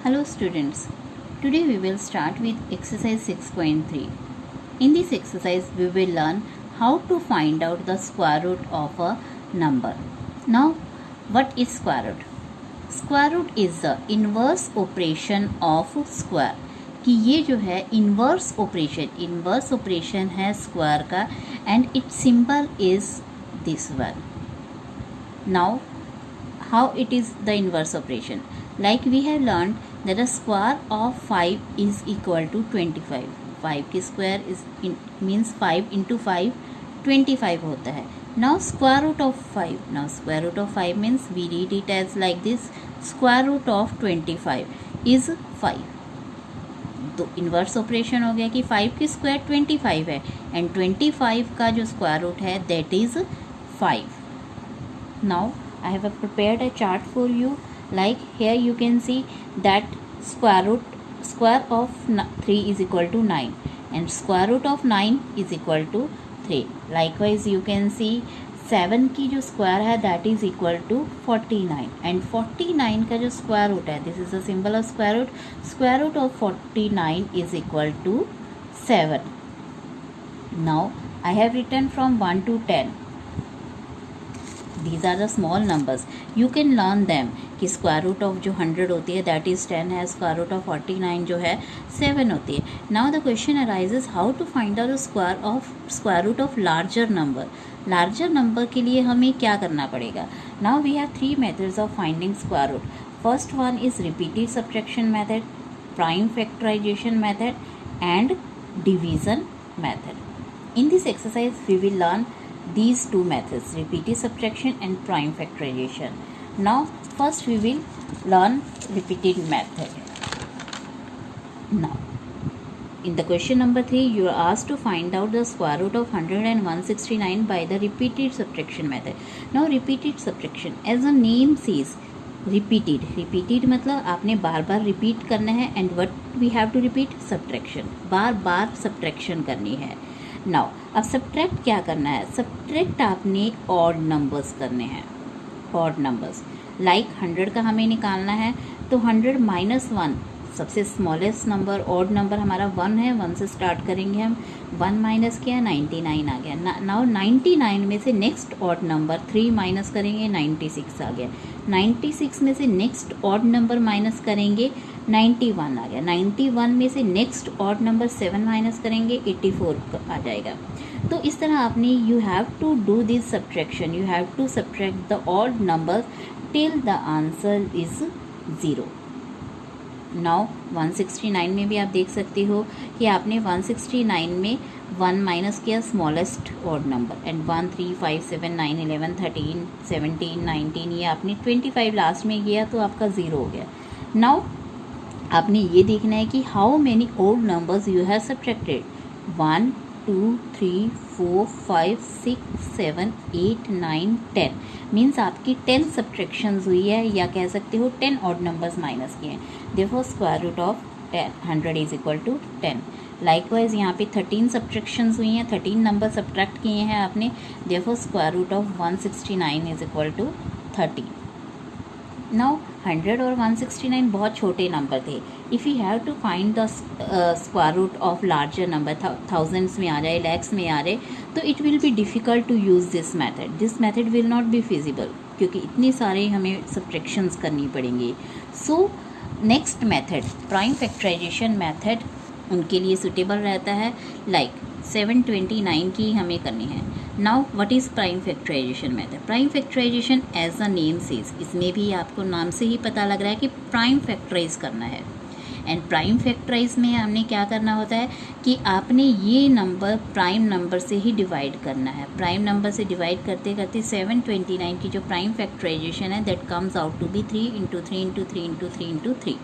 Hello students, today we will start with exercise 6.3. In this exercise we will learn how to find out the square root of a number. Now what is square root? Square root is the inverse operation of square. कि ये जो है inverse operation है square का and its symbol is this one. Now how it is the inverse operation? Like we have learned that the square of 5 is equal to 25. 5 की square is means 5 into 5 25 होता है. Now square root of 5. Now square root of 5 means we read it as like this. Square root of 25 is 5. तो inverse operation हो गया कि 5 की square 25 है and 25 का जो स्क्वायर रूट है that is 5. Now I have prepared a chart for you. Like here you can see that square of 3 is equal to 9 and square root of 9 is equal to 3. Likewise you can see 7 की जो square है that is equal to 49 and 49 का जो square root है, this is the symbol of square root. Square root of 49 is equal to 7. Now I have written from 1 to 10. These are the small numbers. You can learn them कि square root of जो 100 होती है that is 10 है, square root of 49 जो है 7 होती है. Now the question arises how to find out square root of larger number. Larger number के लिए हमें क्या करना पड़ेगा? Now we have 3 methods of finding square root. First one is repeated subtraction method, prime factorisation method and division method. In this exercise we will learn these two methods, repeated subtraction and prime factorization. Now first we will learn repeated method. Now in the question number 3 you are asked to find out the square root of 100 and 169 by the repeated subtraction method. Now repeated subtraction as a name says repeated मतलब आपने बार बार repeat करना है and what we have to repeat? subtraction. Bar bar subtraction करनी है. Now अब subtract क्या करना है? सब्ट्रैक्ट आपने ऑड नंबर्स करने हैं. ऑड नंबर्स लाइक 100 का हमें निकालना है तो 100 माइनस 1 सबसे स्मॉलेस्ट नंबर ऑड नंबर हमारा 1 है. 1 से स्टार्ट करेंगे हम. 1 माइनस किया 99 आ गया. नाउ 99 में से नेक्स्ट ऑड नंबर 3 माइनस करेंगे 96 आ गया. 96 में से नेक्स्ट ऑड नंबर माइनस करेंगे 91 आ गया. 91 में से नेक्स्ट ऑड नंबर 7 माइनस करेंगे 84 आ जाएगा. तो इस तरह आपने you have to do this subtraction. You have to subtract the odd number till the answer is 0. Now 169 में भी आप देख सकते हो कि आपने 169 में 1 माइनस किया स्मॉलेस्ट ऑड नंबर एंड 1 3 5 7 9 11 13 17 19 ये आपने 25 लास्ट में किया तो आपका 0 हो गया. नाउ आपने ये देखना है कि how many odd numbers you have subtracted. 1 2 3 4 5 6 7 8 9 10 means आपकी 10 सब्ट्रैक्शंस हुई है या कह सकते हो 10 ऑड नंबर्स माइनस किए हैं. Therefore square root of 100 is equal to 10. Likewise यहाँ पे 13 सब्ट्रैक्शंस हुई हैं, 13 नंबर सब्ट्रैक्ट किए हैं आपने. Therefore square root of 169 is equal to 30. Now 100 और 169 बहुत छोटे नंबर थे. If you have to find the square root of larger number, thousands में आ जाए, लैक्स में आ जाए, तो it will be difficult to use this method. This method will not be feasible क्योंकि इतनी सारे हमें सब्ट्रैक्शंस करनी पड़ेंगी. So next method prime factorisation method उनके लिए सुटेबल रहता है. लाइक 729 की हमें करनी है. Now what is prime factorisation method? Prime factorisation as a name says, इसमें भी आपको नाम से ही पता लग रहा है कि प्राइम फैक्टराइज करना है. एंड प्राइम फैक्टराइज में हमने क्या करना होता है कि आपने ये नंबर प्राइम नंबर से ही डिवाइड करना है. प्राइम नंबर से डिवाइड करते करते 729 की जो प्राइम फैक्टराइजेशन है that comes out to be 3 into 3 into 3 into 3 into 3.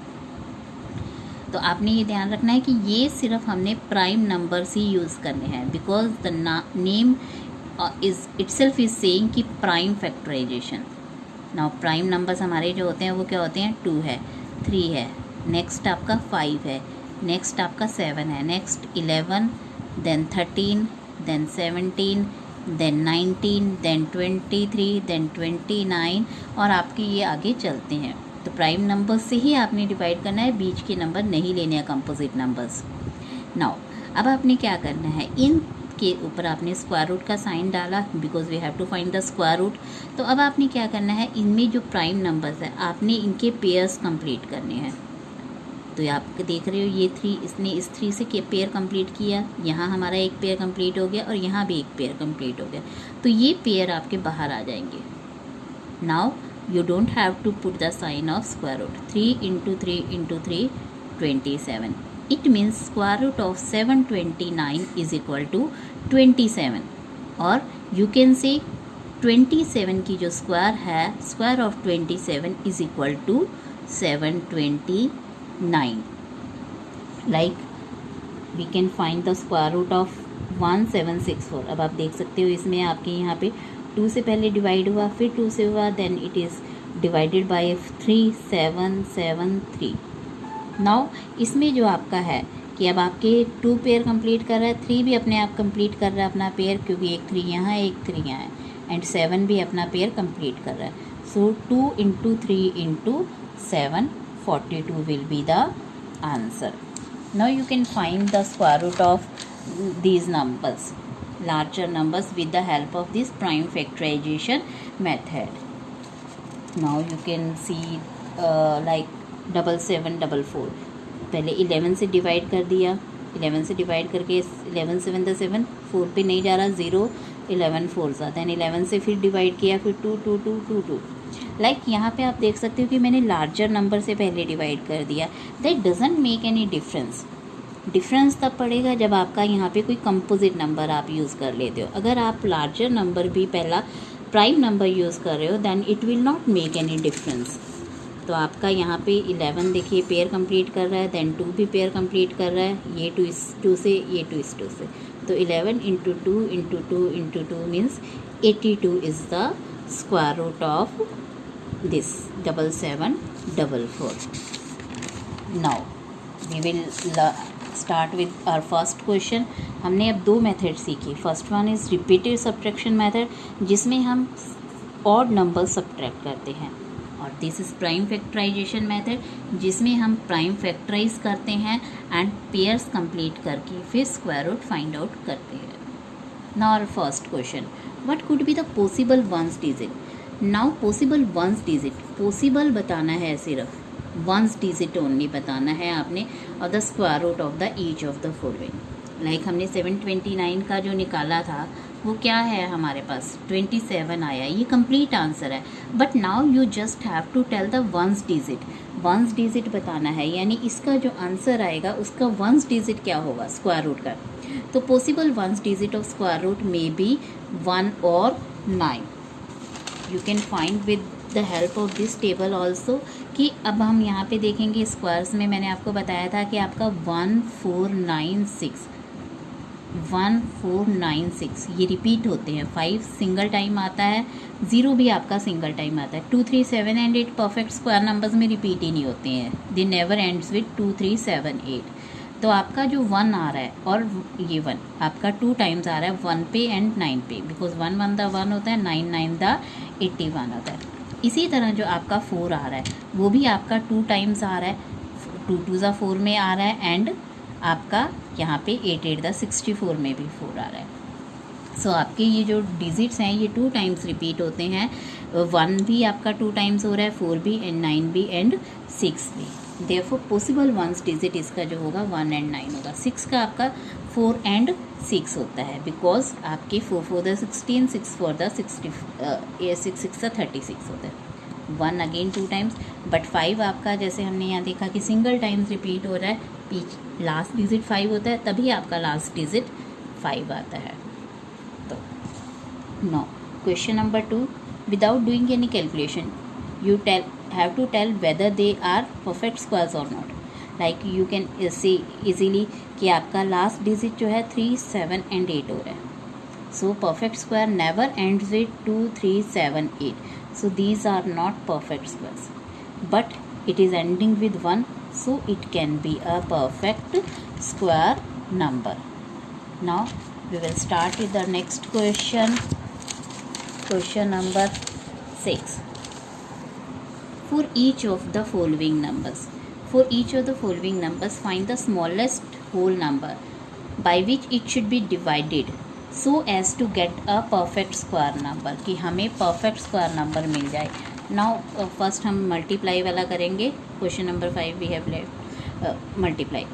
तो आपने ये ध्यान रखना है कि ये सिर्फ हमने प्राइम नंबर्स ही यूज़ करने हैं because the name is itself is saying कि prime factorization. Now prime numbers हमारे जो होते हैं वो क्या होते हैं? 2 है, 3 है, नेक्स्ट आपका 5 है, नेक्स्ट आपका 7 है, next 11, then 13, then 17, then 19, then 23, then 29 और आपके ये आगे चलते हैं. तो प्राइम नंबर से ही आपने डिवाइड करना है, बीच के नंबर नहीं लेने हैं, कंपोजिट नंबर्स। नाउ अब आपने क्या करना है, इन के ऊपर आपने स्क्वायर रूट का साइन डाला because we have to find the square root. तो अब आपने क्या करना है, इनमें जो प्राइम नंबर्स है आपने इनके पेयर्स कंप्लीट करने हैं। तो ये आप देख रहे हो ये 3, इसने इस 3 से पेयर कंप्लीट किया, यहाँ हमारा एक पेयर कंप्लीट हो गया और यहाँ भी एक पेयर कंप्लीट हो गया, तो ये पेयर आपके बाहर आ जाएंगे। Now you don't have to put the sign of square root. 3 into 3 into 3 27. It means square root of 729 is equal to 27, और you can say 27 की जो स्क्वायर है, square of 27 is equal to 729. Like we can find the square root of 1764. अब आप देख सकते हो इसमें आपके यहाँ पे 2 से पहले डिवाइड हुआ, फिर 2 से हुआ, then it is divided by 3773. Now इसमें जो आपका है कि अब आपके 2 पेयर कंप्लीट कर रहा है, 3 भी अपने आप कंप्लीट कर रहा है अपना पेयर, क्योंकि एक 3 यहाँ है एक 3 यहाँ है, एंड 7 भी अपना पेयर कंप्लीट कर रहा है। So 2 into 3 into 7, 42 will be the answer. Now you can find the square root of these numbers, larger numbers, with the help of this prime factorization method. Now you can see like 7744. पहले 11 से divide कर दिया, 11 से divide करके 11 7 the 7, 4 पे नहीं जा रहा, 0, 11 4 सा, देन 11 से फिर डिवाइड किया, फिर 2 2 2 2 2. लाइक यहाँ पे आप देख सकते हो कि मैंने लार्जर नंबर से पहले डिवाइड कर दिया. That doesn't make any difference. Difference तब पड़ेगा जब आपका यहाँ पे कोई कंपोजिट नंबर आप यूज़ कर लेते हो. अगर आप लार्जर नंबर भी पहला प्राइम नंबर यूज़ कर रहे हो, then it will not make any difference. तो आपका यहाँ पे 11 देखिए पेयर कंप्लीट कर रहा है, देन 2 भी पेयर कंप्लीट कर रहा है, ये 2 इस 2 से, ये 2 इस 2 से. तो 11 into 2 into 2 into 2 means 82 is the square root of this 7744. Now we will start with our first question. हमने अब 2 मेथड सीखी. First one is repeated subtraction method, जिसमें हम ऑड नंबर सब्ट्रैक्ट करते हैं, और this is prime factorisation method, जिसमें हम प्राइम फैक्टराइज करते हैं एंड पेयर्स कंप्लीट करके फिर स्क्वायर रूट फाइंड आउट करते हैं. Now our first question, what could be the possible ones digit. Now possible ones digit, possible बताना है, सिर्फ वंस डिजिट ओनली बताना है आपने, और the square root of the each of the following. Like हमने 729 का जो निकाला था वो क्या है हमारे पास, 27 आया, ये कंप्लीट आंसर है. But now you just have to tell the ones digit. Ones digit बताना है, यानी इसका जो आंसर आएगा उसका वंस डिजिट क्या होगा स्क्वायर रूट का. तो possible ones digit of square root may be 1 और 9. You can find with the help of this table also, कि अब हम यहाँ पे देखेंगे स्क्वायर्स में मैंने आपको बताया था कि आपका 1496 ये रिपीट होते हैं. 5 सिंगल टाइम आता है, 0 भी आपका सिंगल टाइम आता है. 2 3 7 एंड 8 परफेक्ट स्क्वायर नंबर्स में रिपीट ही नहीं होते हैं, दे नेवर एंड्स विद 2 3 7 8. तो आपका जो 1 आ रहा है और ये 1 आपका 2 टाइम्स आ रहा है 1 पे एंड 9 पे, बिकॉज 1 1 द 1 होता है, 9 9 द 81 होता है. इसी तरह जो आपका 4 आ रहा है वो भी आपका 2 टाइम्स आ रहा है, 2 2 ज़ा 4 में आ रहा है, एंड आपका यहाँ पे 8 8 द 64 में भी 4 आ रहा है. सो आपके ये जो डिजिट्स हैं ये 2 टाइम्स रिपीट होते हैं. 1 भी आपका 2 टाइम्स हो रहा है, 4 भी एंड 9 भी एंड 6 भी. देयरफॉर पॉसिबल वंस डिजिट इसका जो होगा 1 एंड 9 होगा. 6 का आपका 4 एंड 6 होता है, बिकॉज आपके 4 4 द 16, 6 4 द 60, 6 6 द 36 होता है. 1 अगेन 2 टाइम्स, बट 5 आपका जैसे हमने यहाँ देखा कि सिंगल टाइम्स रिपीट हो रहा है, लास्ट डिजिट 5 होता है, तभी आपका लास्ट डिजिट 5 आता है. तो no question number 2, without doing any calculation you have to tell whether they are perfect squares or not. Like you can see easily कि आपका लास्ट डिजिट जो है 3 7 एंड 8 हो रहा है. So perfect square never ends with 2 3 7 8. So these are not perfect squares, but it is ending with 1, so it can be a perfect square number. Now we will start with the next question. Question number 6. for each of the following numbers. For each of the following numbers, find the smallest whole number by which it should be divided so as to get a perfect square number, कि हमें perfect square number मिल जाए. Now first हम multiply वाला करेंगे. Question number 5 we have left multiply.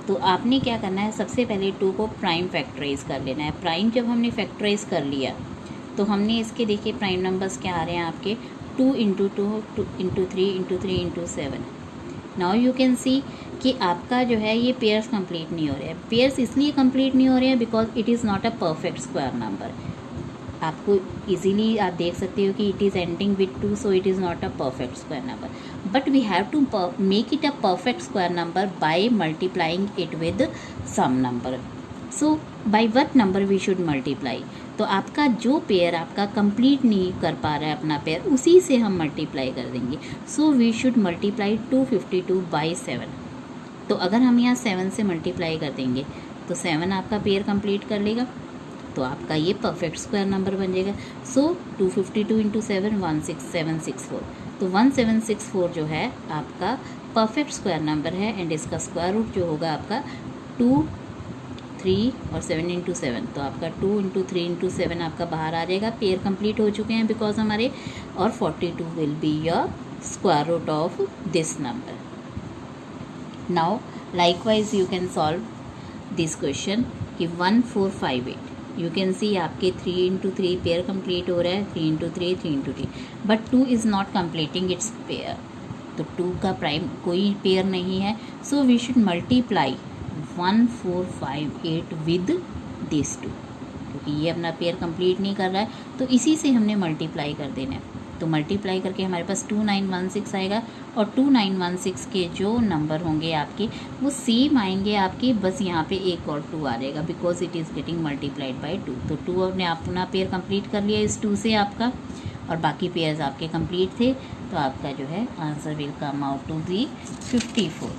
तो आपने क्या करना है, सबसे पहले 2 को प्राइम फैक्टराइज कर लेना है. प्राइम जब हमने फैक्टराइज कर लिया तो हमने इसके देखिए प्राइम नंबर्स क्या आ रहे हैं आपके 2 into 2 into 3 into 3 into 7. Now you can सी कि आपका जो है ये पेयर्स कंप्लीट नहीं हो रहे हैं. पेयर्स इसलिए कंप्लीट नहीं हो रहे हैं because it is not a perfect square number. आपको इजीली आप देख सकते हो कि it is ending with 2, so it is not a perfect square number. But we have to make it a perfect square number by multiplying it with some number. So by what number we should multiply. तो आपका जो pair आपका complete नहीं कर पा रहा है अपना पेयर, उसी से हम मल्टीप्लाई कर देंगे. So we should multiply 252 by 7. तो अगर हम यहाँ 7 से मल्टीप्लाई कर देंगे तो 7 आपका पेयर कंप्लीट कर लेगा, तो आपका ये परफेक्ट स्क्वायर नंबर बन जाएगा. सो 252 इंटू 7 16764. तो 1764 जो है आपका परफेक्ट स्क्वायर नंबर है. एंड इसका स्क्वायर रूट जो होगा आपका 2, 3 और 7 इंटू 7. तो आपका 2 इंटू 3 इंटू 7 आपका बाहर आ जाएगा. पेयर कंप्लीट हो चुके हैं बिकॉज हमारे. और 42 will be your square root of this number. Now likewise you can solve this question कि 1458. यू कैन सी आपके 3 इंटू 3 पेयर कंप्लीट हो रहा है. 3 into 3 3 into 3. But 2 is not completing its pair. तो 2 का प्राइम कोई पेयर नहीं है. So we should multiply 1458 with this 2, क्योंकि ये अपना पेयर कंप्लीट नहीं कर रहा है. तो इसी से हमने मल्टीप्लाई कर देना है. तो मल्टीप्लाई करके हमारे पास 2916 आएगा. और 2916 के जो नंबर होंगे आपके वो सेम आएंगे आपके, बस यहाँ पे एक और 2 आ जाएगा because it is getting multiplied by 2. तो 2 ने अपना पेयर कंप्लीट कर लिया इस 2 से आपका, और बाकी पेयर्स आपके कंप्लीट थे. तो आपका जो है answer will come out to the 54.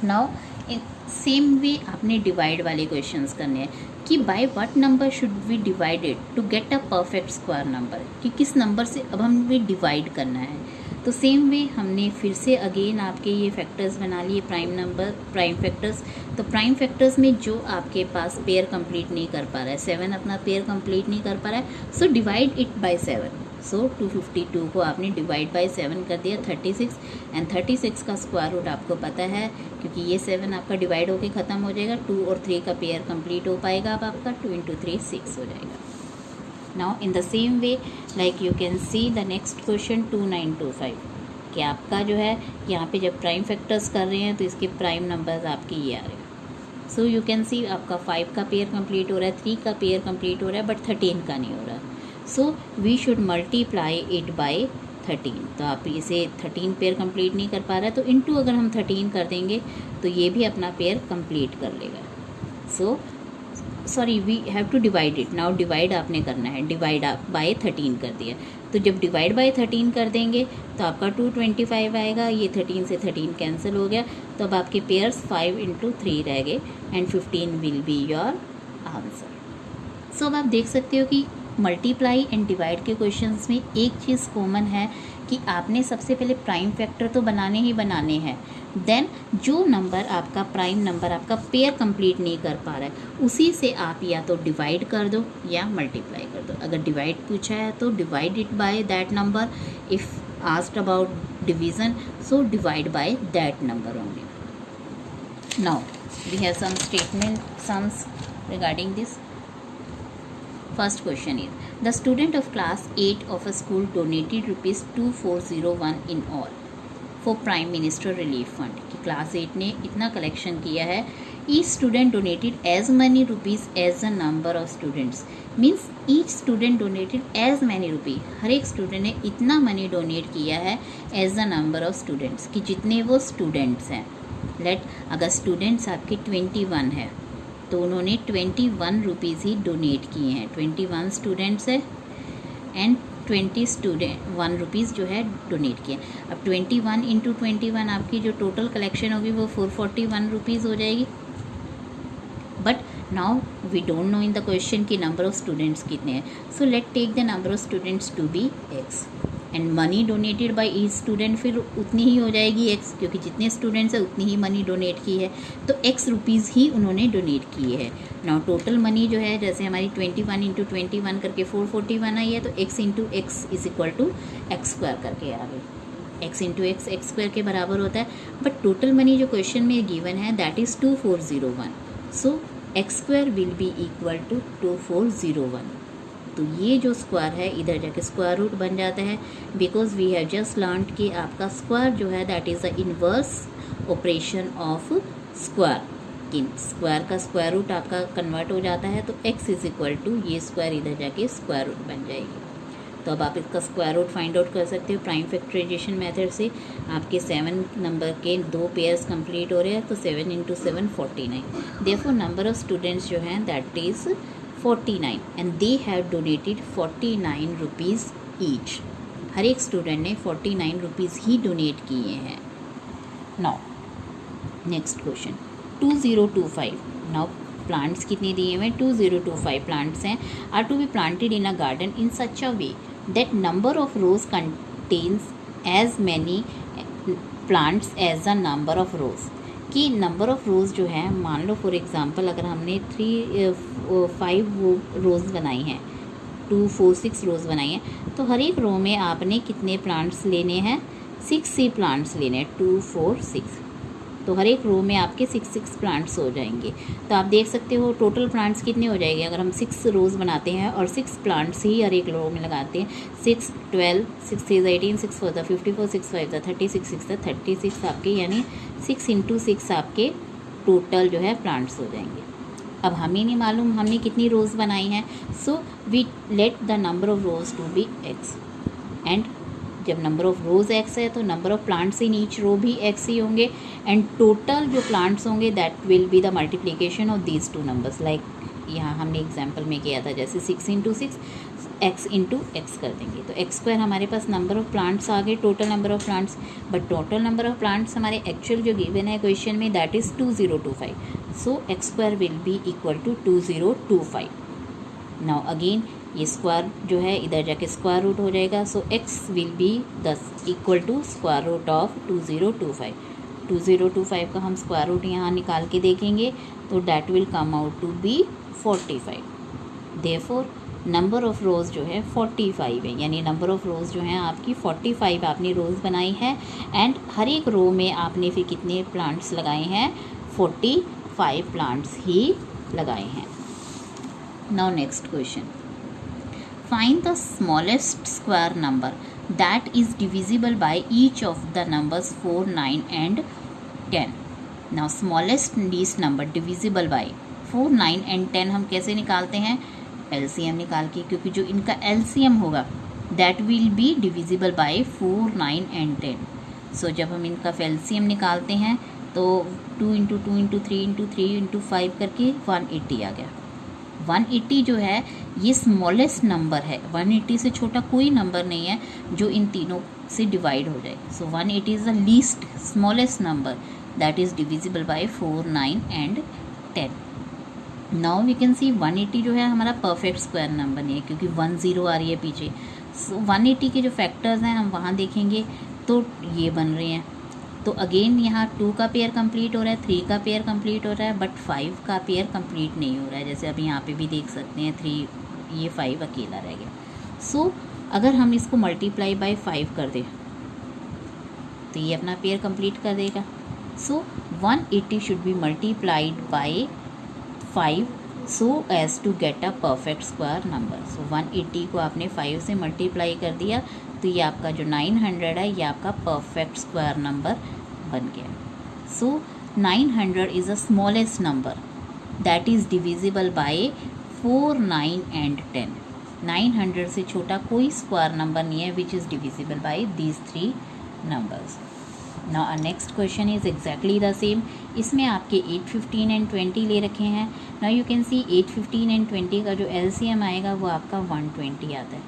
Now in same way आपने डिवाइड वाले क्वेश्चंस करने हैं कि by what number should we divided to get a perfect square number, कि किस नंबर से अब हमें डिवाइड करना है. तो सेम वे हमने फिर से अगेन आपके ये फैक्टर्स बना लिए प्राइम फैक्टर्स. तो प्राइम फैक्टर्स में जो आपके पास पेयर कंप्लीट नहीं कर पा रहा है, 7 अपना पेयर कंप्लीट नहीं कर पा रहा है, सो डिवाइड इट बाय 7. सो 252 को आपने डिवाइड बाय 7 कर दिया 36. एंड 36 का स्क्वायर रूट आपको पता है, क्योंकि ये 7 आपका डिवाइड होके ख़त्म हो जाएगा. 2 और 3 का पेयर कंप्लीट हो पाएगा. अब आपका 2 इंटू 3 6 हो जाएगा. Now in the same way like you can see the next question 2925 कि आपका जो है यहाँ पे जब प्राइम फैक्टर्स कर रहे हैं तो इसके प्राइम नंबर्स आपके ये आ रहे हैं. सो यू कैन सी आपका 5 का पेयर कंप्लीट हो रहा है, 3 का पेयर कंप्लीट हो रहा है, बट 13 का नहीं हो रहा. So we should multiply it by 13. तो आप इसे 13 पेयर कंप्लीट नहीं कर पा रहा है, तो इनटू अगर हम 13 कर देंगे तो ये भी अपना पेयर कंप्लीट कर लेगा. So sorry we have to divide it. Now divide आपने करना है. डिवाइड आप बाय 13 कर दिया. तो जब डिवाइड बाय 13 कर देंगे तो आपका 225 आएगा. ये 13 से 13 कैंसिल हो गया. तो अब आपके पेयर्स 5 इंटू 3 रह गए and 15 will be your answer. So अब आप देख सकते हो कि मल्टीप्लाई एंड डिवाइड के क्वेश्चंस में एक चीज़ कॉमन है कि आपने सबसे पहले प्राइम फैक्टर तो बनाने ही बनाने हैं. देन जो नंबर आपका प्राइम नंबर आपका पेयर कंप्लीट नहीं कर पा रहा है उसी से आप या तो डिवाइड कर दो या मल्टीप्लाई कर दो. अगर डिवाइड पूछा है तो divide it by that number. If asked about division so divide by that number only. Now we have some statement sums regarding this. First question is, the student of class 8 of a school donated rupees 2401 in all for Prime Minister Relief Fund. कि class 8 ने इतना collection किया है. Each student donated as many rupees as the number of students. Means each student donated as many rupees. हर एक student ने इतना money donate किया है as the number of students, कि जितने वो students हैं. अगर students आपके 21 है तो उन्होंने 21 रुपीज़ ही डोनेट किए हैं. 21 स्टूडेंट्स है एंड 1 रुपीज़ जो है डोनेट किए. अब 21 इंटू 21 आपकी जो टोटल कलेक्शन होगी वो 441 रुपीज़ हो जाएगी. But now we don't know in the question कि नंबर ऑफ स्टूडेंट्स कितने हैं. So let take the number of students to be x and money donated by each student फिर उतनी ही हो जाएगी x, क्योंकि जितने स्टूडेंट्स हैं उतनी ही मनी डोनेट की है, तो x रुपीज़ ही उन्होंने डोनेट की है। नाउ टोटल मनी जो है, जैसे हमारी 21 इंटू 21 करके 441 आई है, तो x into x is equal to x square करके आ गई। x into x x square के बराबर होता है, बट टोटल मनी जो क्वेश्चन में गिवन है दैट इज़ 2401, सो x square will be equal to 2401। तो ये जो स्क्वायर है इधर जाके स्क्वायर रूट बन जाता है, because we have just learn कि आपका स्क्वायर जो है that is the inverse operation of square, कि स्क्वायर का स्क्वायर रूट आपका कन्वर्ट हो जाता है, तो x इज इक्वल टू ये स्क्वायर इधर जाके स्क्वायर रूट बन जाएगी। तो अब आप इसका स्क्वायर रूट फाइंड आउट कर सकते हो प्राइम फैक्टराइजेशन मेथड से। आपके 7 नंबर के 2 पेयर्स कंप्लीट हो रहे हैं, तो 7 into 7 49। Therefore number of students जो हैं that is 49 and they have donated 49 rupees each. हर एक स्टूडेंट ने 49 रुपीज़ ही डोनेट किए हैं। Now next question 2025। Now plants कितने दिए हुए हैं? 2025 प्लांट्स हैं are to be planted in a garden in such a way that number of rows contains as many plants as the number of रोज। कि नंबर ऑफ रोज़ जो है, मान लो for example अगर हमने 5 रोज़ बनाई हैं, 2 4 6 रोज़ बनाई हैं, तो हर एक रो में आपने कितने प्लांट्स लेने हैं? 6 ही प्लांट्स लेने हैं, 2 4 6। तो हर एक रो में आपके 6 प्लांट्स हो जाएंगे। तो आप देख सकते हो टोटल प्लांट्स कितने हो जाएंगे अगर हम 6 रोज़ बनाते हैं और 6 प्लांट्स ही हर एक रो में लगाते हैं। 6 12 6 3 18 6 4 54 6 5 36 6 36 आपके, यानी 6 इंटू 6 आपके टोटल जो है प्लांट्स हो जाएंगे। अब हमें नहीं मालूम हमने कितनी रोज़ बनाई हैं, so we let the number of rows to be x, and जब नंबर ऑफ रोज़ x है तो number of plants in each row भी x ही होंगे, एंड टोटल जो प्लांट्स होंगे that will be the multiplication of these 2 numbers. Like यहाँ हमने एग्जांपल में किया था, जैसे 6 इंटू 6 x इंटू एक्स कर देंगे, तो x स्क्वायर हमारे पास नंबर ऑफ प्लांट्स आ गए, total number of plants. But total number of plants हमारे एक्चुअल जो गिवन है क्वेश्चन में that is 2025, so x square will be equal to 2025। Now again ये स्क्वायर जो है इधर जाके स्क्वायर रूट हो जाएगा, so x will be 10 equal to square root of 2025। 2025 का हम स्क्वायर रूट यहाँ निकाल के देखेंगे, तो that will come out to be 45। Therefore number of rows जो है 45 है, यानी नंबर ऑफ़ रोज़ जो हैं आपकी 45 आपने रोज़ बनाई है, एंड हर एक रो में आपने फिर कितने प्लांट्स लगाए हैं? 45 प्लांट्स ही लगाए हैं। Now next question, find the smallest square number that is divisible by each of the numbers 4 9 and 10। Now smallest least number divisible by 4 9 and 10 हम कैसे निकालते हैं? एलसीएम निकाल के, क्योंकि जो इनका एलसीएम होगा that will be divisible by 4 9 and 10। सो जब हम इनका एलसीएम निकालते हैं तो 2 इंटू 2 इंटू 3 इंटू 3 इंटू 5 करके 180 आ गया। 180 जो है ये स्मॉलेस्ट नंबर है, 180 से छोटा कोई नंबर नहीं है जो इन तीनों से डिवाइड हो जाए। So 180 is the least smallest number that is divisible by 4 9 and 10। Now we can see 180 जो है हमारा परफेक्ट स्क्वायर नंबर नहीं है, क्योंकि 1 0 आ रही है पीछे। सो 180 के जो फैक्टर्स हैं हम वहाँ देखेंगे तो ये बन रहे हैं। तो अगेन यहाँ 2 का पेयर कंप्लीट हो रहा है, 3 का पेयर कंप्लीट हो रहा है, बट 5 का पेयर कंप्लीट नहीं हो रहा है। जैसे अभी यहाँ पे भी देख सकते हैं 3, ये 5 अकेला रह गया। सो अगर हम इसको मल्टीप्लाई बाय 5 कर दें तो ये अपना पेयर कंप्लीट कर देगा। So 180 should be multiplied by 5 so as to get a perfect square number. So 180 को आपने 5 से मल्टीप्लाई कर दिया तो ये आपका जो 900 है ये आपका परफेक्ट स्क्वायर नंबर बन गया। So 900 is a smallest number that is divisible by 4 9 and 10। 900 से छोटा कोई स्क्वायर नंबर नहीं है which is divisible by these 3 numbers. Now our next question is exactly the same. इसमें आपके 8 15 एंड 20 ले रखे हैं। Now you can see 8 15 and 20 का जो एलसीएम आएगा वो आपका 120 आता है।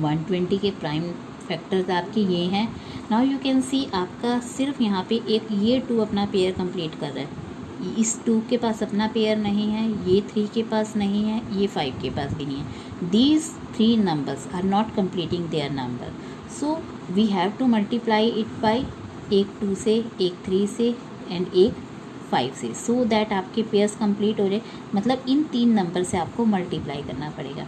120 के प्राइम फैक्टर्स आपके ये हैं। नाउ यू कैन सी आपका सिर्फ यहाँ पे एक ये 2 अपना पेयर कंप्लीट कर रहा है, इस 2 के पास अपना पेयर नहीं है, ये 3 के पास नहीं है, ये 5 के पास भी नहीं है। These 3 numbers are not completing their number. So we have to multiply it by एक 2 से, एक 3 से एंड एक 5 से, सो दैट आपके पेयर्स कंप्लीट हो जाए। मतलब इन 3 नंबर से आपको मल्टीप्लाई करना पड़ेगा।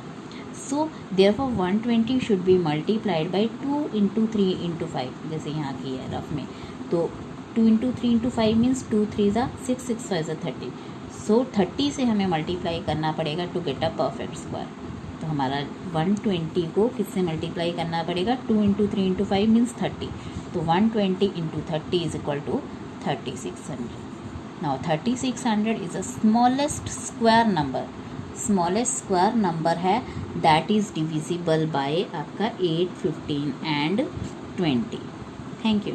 So therefore 120 should be multiplied bye 2 × 3 × 5, जैसे यहाँ की है रफ में। तो 2 × 3 × 5 मीन्स 2 3 ज़ा 6, 6 5 ज़ा 30। सो 30 से हमें मल्टीप्लाई करना पड़ेगा to get a perfect square. तो हमारा 120 को किससे मल्टीप्लाई करना पड़ेगा? 2 × 3 × 5 मीन्स 30। तो 120 × 30 is equal to 3600। Now 3600 is a smallest square number, smallest square number है दैट इज डिविजिबल बाय आपका 8, 15 एंड 20। Thank you.